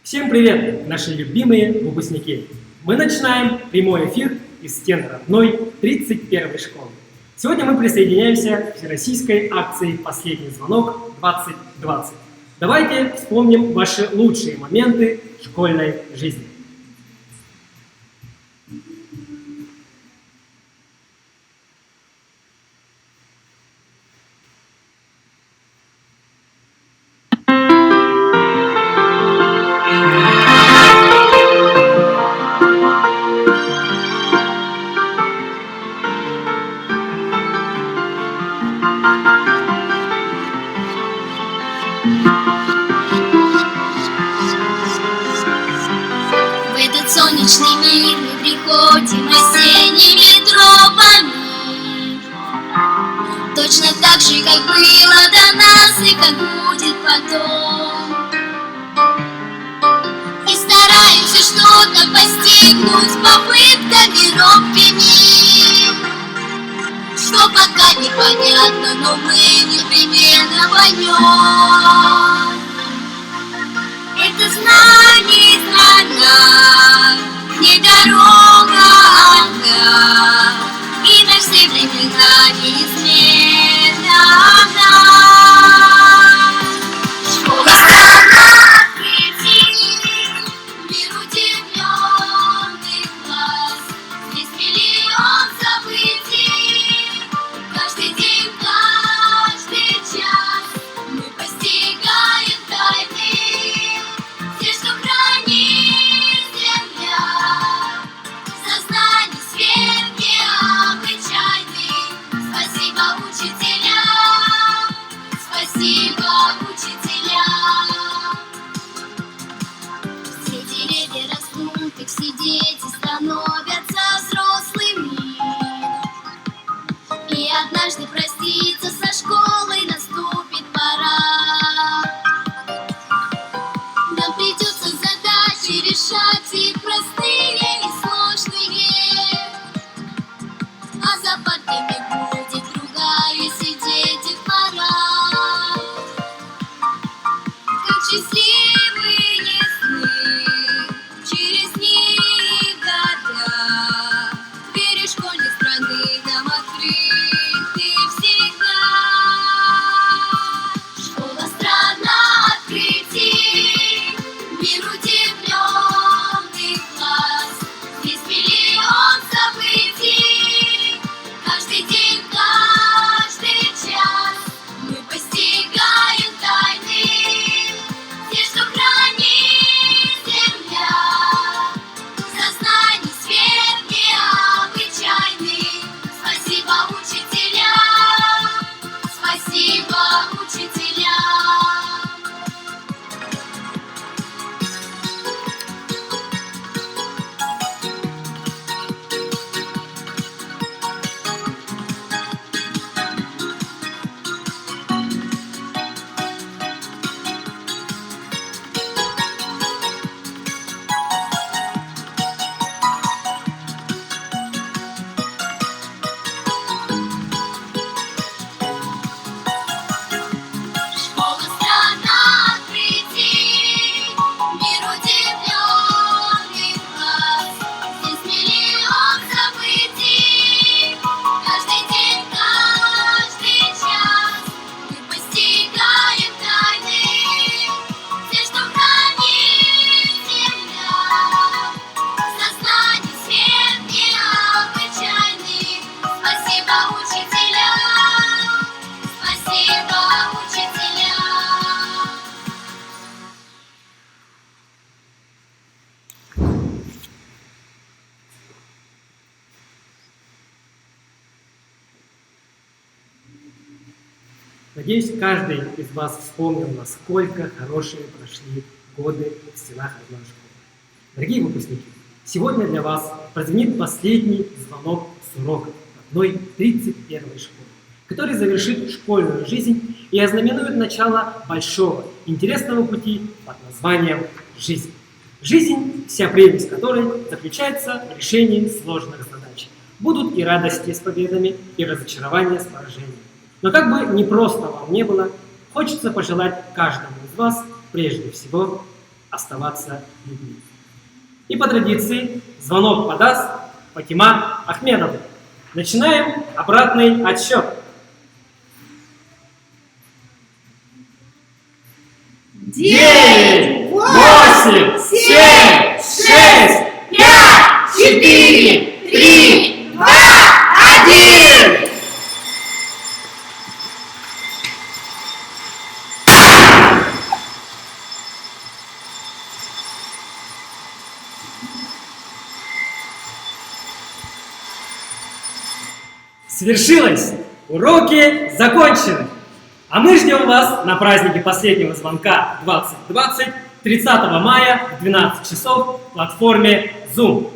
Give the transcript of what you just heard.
Всем привет, наши любимые выпускники! Мы начинаем прямой эфир из стен родной 31-й школы. Сегодня мы присоединяемся к всероссийской акции «Последний звонок 2020». Давайте вспомним ваши лучшие моменты школьной жизни. В этот солнечный мир мы приходим осенними тропами, точно так же, как было до нас и как будет потом. И стараемся что-то постигнуть попытками робкими, что пока непонятно, но мы непременно поймем. Это знание страна, не дорога одна, и на все времена неизменно одна. Школа страна открытий, мир удивленных глаз, здесь миллион событий, каждый день, каждый час мы постигаем тайны. Все, что хранит земля, сознание свет необычайный. Спасибо, учителя, спасибо, учителя. Все деревья растут, и все дети становятся взрослыми. И однажды проститься со школой наступит пора. Нам придется задачи решать, их простые и сложные, а за партами будет другая сидеть их пора. Как счастливые сны, через них года, двери школьной страны нам открыты всегда. Школа страна открытий, мир удивленных глаз, здесь миллион событий, каждый день, каждый час мы постигаем тайны. Все, что хранит земля, сознание свет необычайный. Спасибо, учителя, спасибо, учителя. Школа страна открытий, мир удивленных глаз, здесь миллион событий, каждый день, каждый час мы постигаем тайны. Все, что хранит земля, сознание свет необычайный. Спасибо, учителя, спасибо, учителя. Надеюсь, каждый из вас вспомнил, насколько хорошие прошли годы в стенах одной школы. Дорогие выпускники, сегодня для вас прозвенит последний звонок с уроков одной 31-й школы, который завершит школьную жизнь и ознаменует начало большого, интересного пути под названием «Жизнь». Жизнь, вся прелесть которой заключается в решении сложных задач. Будут и радости с победами, и разочарования с поражением. Но как бы непросто вам не было, хочется пожелать каждому из вас прежде всего оставаться людьми. И по традиции звонок подаст Фатима Ахмедова. Начинаем обратный отсчет. 9, 8, 7, 6, 5, 4, 3, 2, 1. Свершилось! Уроки закончены! А мы ждем вас на празднике последнего звонка 2020 30 мая в 12 часов в платформе Zoom.